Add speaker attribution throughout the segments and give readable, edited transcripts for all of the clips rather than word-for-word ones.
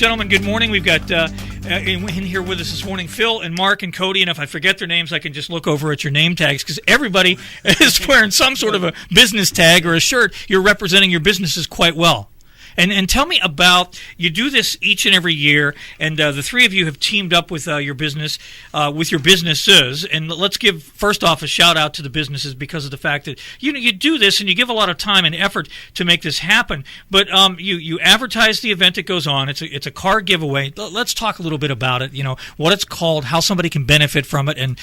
Speaker 1: gentlemen, good morning. We've got in here with us this morning Phil and Mark and Cody, and if I forget their names, I can just look over at your name tags because everybody is wearing some sort of a business tag or a shirt. You're representing your businesses quite well. And tell me about, you do this each and every year, and the three of you have teamed up with your business, with your businesses. And let's give, first off, a shout-out to the businesses because of the fact that you do this and you give a lot of time and effort to make this happen. But you advertise the event that goes on. It's a car giveaway. Let's talk a little bit about it, what it's called, how somebody can benefit from it. And,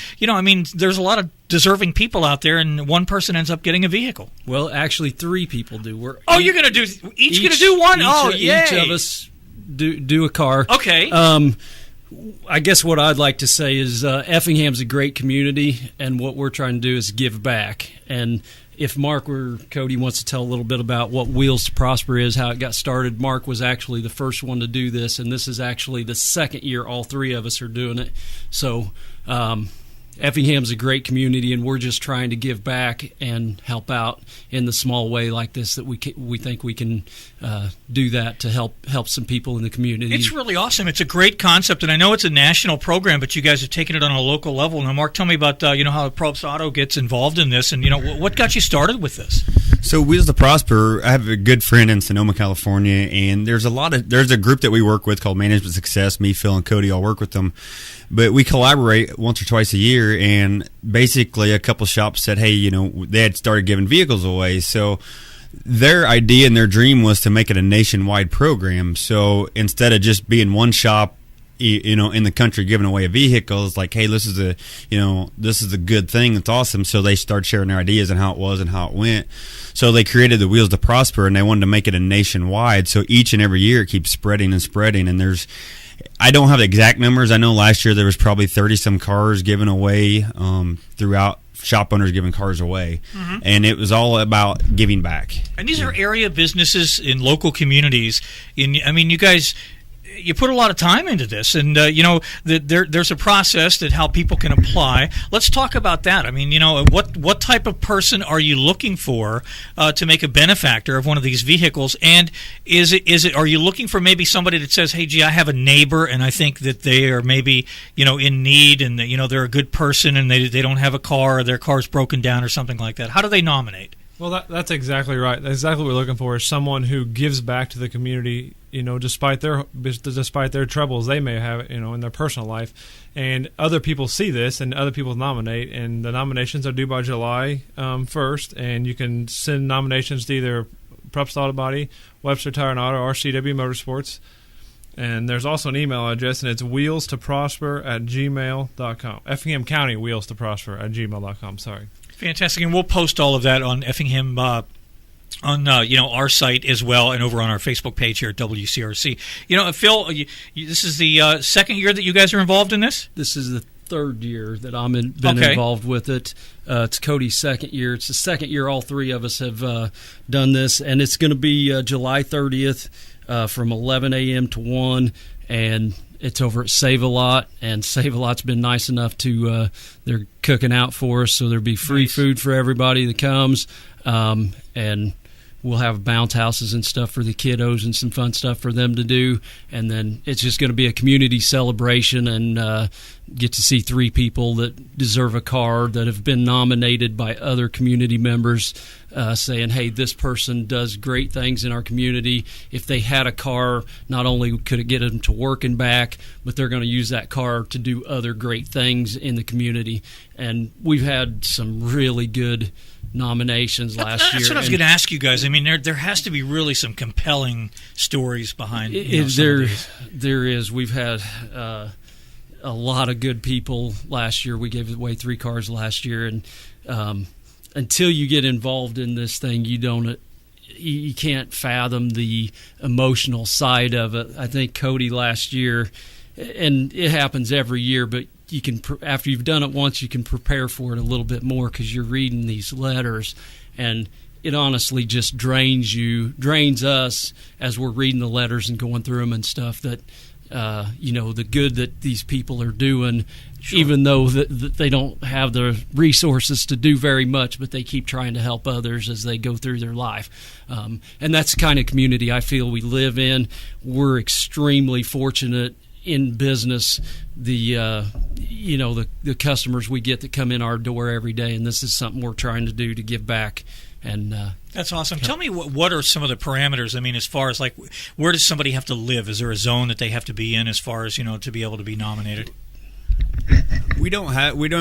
Speaker 1: there's a lot of deserving people out there, and one person ends up getting a vehicle.
Speaker 2: Well, actually, three people do.
Speaker 1: You're going to do each going to do one? Yay!
Speaker 2: Each of us do a car.
Speaker 1: Okay.
Speaker 2: I guess what I'd like to say is Effingham's a great community, and what we're trying to do is give back. And if Mark or Cody wants to tell a little bit about what Wheels to Prosper is, how it got started, Mark was actually the first one to do this, and this is actually the second year all three of us are doing it. So Effingham's a great community, and we're just trying to give back and help out in the small way like this that we think we can do that to help some people in the community.
Speaker 1: It's really awesome. It's a great concept, and I know it's a national program, but you guys have taken it on a local level. Now, Mark, tell me about how Probst Auto gets involved in this, and what got you started with this?
Speaker 3: So Wheels to Prosper, I have a good friend in Sonoma, California, and there's a group that we work with called Management Success. Me, Phil, and Cody all work with them. But we collaborate once or twice a year, and basically a couple shops said, hey, they had started giving vehicles away. So their idea and their dream was to make it a nationwide program. So instead of just being one shop, in the country giving away a vehicle, it's like, hey, this is a good thing. It's awesome. So they started sharing their ideas and how it was and how it went. So they created the Wheels to Prosper, and they wanted to make it a nationwide. So each and every year it keeps spreading and spreading, and I don't have the exact numbers. I know last year there was probably 30-some cars given away throughout, shop owners giving cars away. Mm-hmm. And it was all about giving back.
Speaker 1: And these are area businesses in local communities. You guys, you put a lot of time into this, and there's a process that how people can apply. Let's talk about that. What type of person are you looking for to make a benefactor of one of these vehicles? And are you looking for maybe somebody that says, hey, gee, I have a neighbor and I think that they are maybe in need, and they're a good person and they don't have a car, or their car's broken down or something like that? How do they nominate?
Speaker 4: Well, that's exactly right. That's exactly what we're looking for, is someone who gives back to the community, despite their troubles they may have, in their personal life. And other people see this, and other people nominate, and the nominations are due by July 1st, and you can send nominations to either Probst Auto Body, Webster Tire and Auto, or CW Motorsports. And there's also an email address, and it's wheelstoprosper@gmail.com. Effingham County wheelstoprosper@gmail.com, sorry. Fantastic,
Speaker 1: and we'll post all of that on Effingham on our site as well, and over on our Facebook page here at WCRC. Phil, this is the second year that you guys are involved in this?
Speaker 2: This is the third year that I've been involved with it. It's Cody's second year. It's the second year all three of us have done this, and it's going to be July 30th from 11 a.m. to 1, and it's over at Save-A-Lot, and Save-A-Lot's been nice enough to they're cooking out for us, so there'll be free food for everybody that comes, and we'll have bounce houses and stuff for the kiddos and some fun stuff for them to do, and then it's just going to be a community celebration, and get to see three people that deserve a car that have been nominated by other community members, saying, hey, this person does great things in our community. If they had a car, not only could it get them to work and back, but they're going to use that car to do other great things in the community. And we've had some really good nominations last year.
Speaker 1: That's what I was going to ask you guys. There has to be really some compelling stories behind
Speaker 2: there is. We've had a lot of good people last year. We gave away 3 cars last year, and until you get involved in this thing, you can't fathom the emotional side of it. I think Cody last year, and it happens every year, but you can, after you've done it once, you can prepare for it a little bit more because you're reading these letters, and it honestly just drains us as we're reading the letters and going through them and stuff, that the good that these people are doing, even though that they don't have the resources to do very much, but they keep trying to help others as they go through their life. And that's the kind of community I feel we live in. We're extremely fortunate in business. The customers we get that come in our door every day, and this is something we're trying to do to give back. And
Speaker 1: that's awesome. Tell me what are some of the parameters? I mean, as far as like, where does somebody have to live? Is there a zone that they have to be in as far as, to be able to be nominated?
Speaker 3: We don't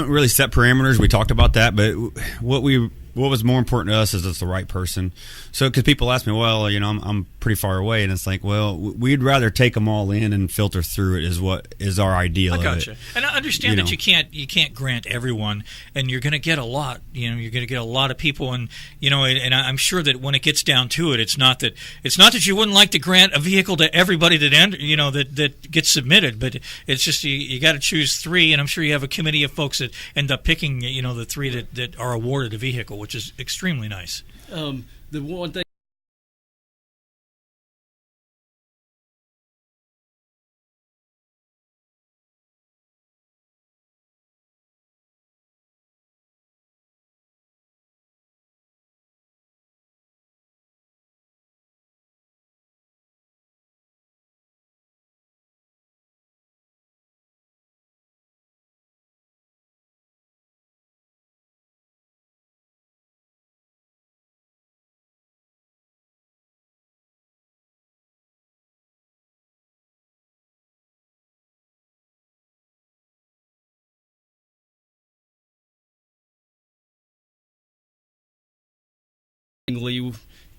Speaker 3: really set parameters. We talked about that, but what was more important to us is it's the right person. So, because people ask me, well, I'm pretty far away, and it's like, well, we'd rather take them all in and filter through it. Is what is our ideal.
Speaker 1: I gotcha.
Speaker 3: Of it.
Speaker 1: And I understand that you can't grant everyone, and you're going to get a lot. You're going to get a lot of people, and and I'm sure that when it gets down to it, it's not that you wouldn't like to grant a vehicle to everybody that gets submitted, but it's just you got to choose three, and I'm sure you have a committee of folks that end up picking the three that are awarded a vehicle, which is extremely nice.
Speaker 2: The one thing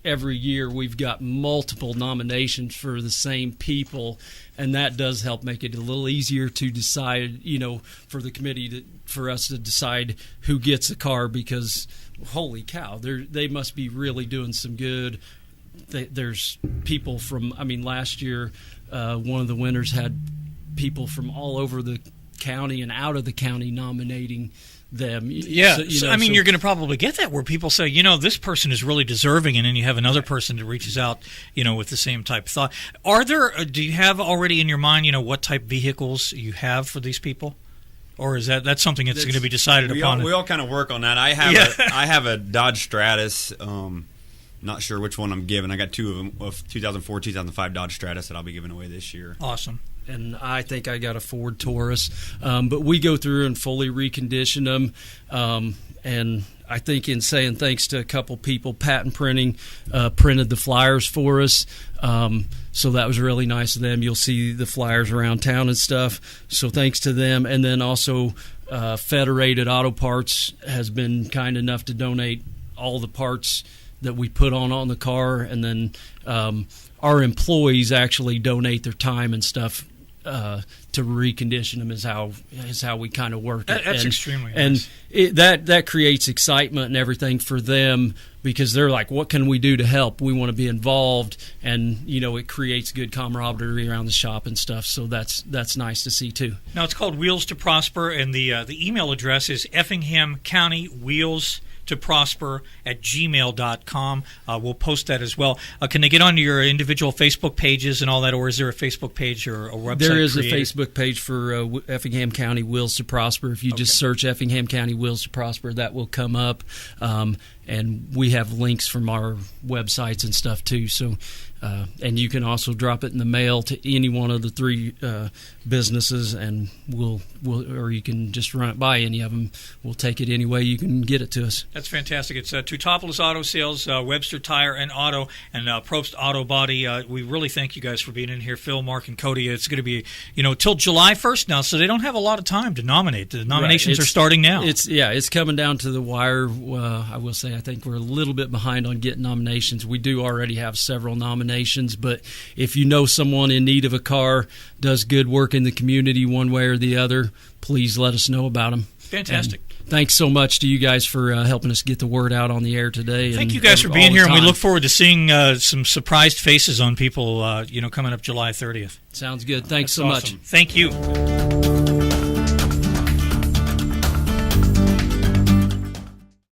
Speaker 2: every year we've got multiple nominations for the same people, and that does help make it a little easier to decide, for the committee for us to decide who gets a car, because holy cow, they must be really doing some good. There's people from, last year one of the winners had people from all over the county and out of the county nominating them.
Speaker 1: Yeah, you're going to probably get that where people say, this person is really deserving, and then you have another person that reaches out, with the same type of thought. Do you have already in your mind, what type vehicles you have for these people? Or is that's something that's going to be decided upon?
Speaker 3: We all kind of work on that. I have a Dodge Stratus. Not sure which one I'm giving. I got two of them, a 2004, 2005 Dodge Stratus that I'll be giving away this year.
Speaker 1: Awesome.
Speaker 2: And I think I got a Ford Taurus. But we go through and fully recondition them. And I think in saying thanks to a couple people, Patent Printing printed the flyers for us. So that was really nice of them. You'll see the flyers around town and stuff. So thanks to them. And then also Federated Auto Parts has been kind enough to donate all the parts that we put on the car. And then our employees actually donate their time and stuff to recondition them is how we kind of work it.
Speaker 1: That's extremely nice.
Speaker 2: And that creates excitement and everything for them, because they're like, what can we do to help? We want to be involved, and it creates good camaraderie around the shop and stuff. So that's nice to see too.
Speaker 1: Now it's called Wheels to Prosper, and the email address is Effingham County Wheels to prosper at gmail.com. We'll post that as well. Can they get onto your individual Facebook pages and all that, or is there a Facebook page or a website?
Speaker 2: There is a Facebook page for Effingham County Wheels to Prosper. If you just search Effingham County Wheels to Prosper, that will come up. And we have links from our websites and stuff too. So, and you can also drop it in the mail to any one of the three businesses, and we'll or you can just run it by any of them. We'll take it any way you can get it to us.
Speaker 1: That's fantastic. It's Tutopoulos Auto Sales, Webster Tire and Auto, and Probst Auto Body. We really thank you guys for being in here, Phil, Mark, and Cody. It's going to be till July 1st now, so they don't have a lot of time to nominate. The nominations are starting now.
Speaker 2: It's coming down to the wire. I will say I think we're a little bit behind on getting nominations. We do already have several nominations, but if you know someone in need of a car, does good work in the community one way or the other, please let us know about them.
Speaker 1: Fantastic.
Speaker 2: And thanks so much to you guys for helping us get the word out on the air today.
Speaker 1: Thank you guys for being here, and we look forward to seeing some surprised faces on people coming up July 30th.
Speaker 2: Sounds good. Thanks so much.
Speaker 1: Thank you.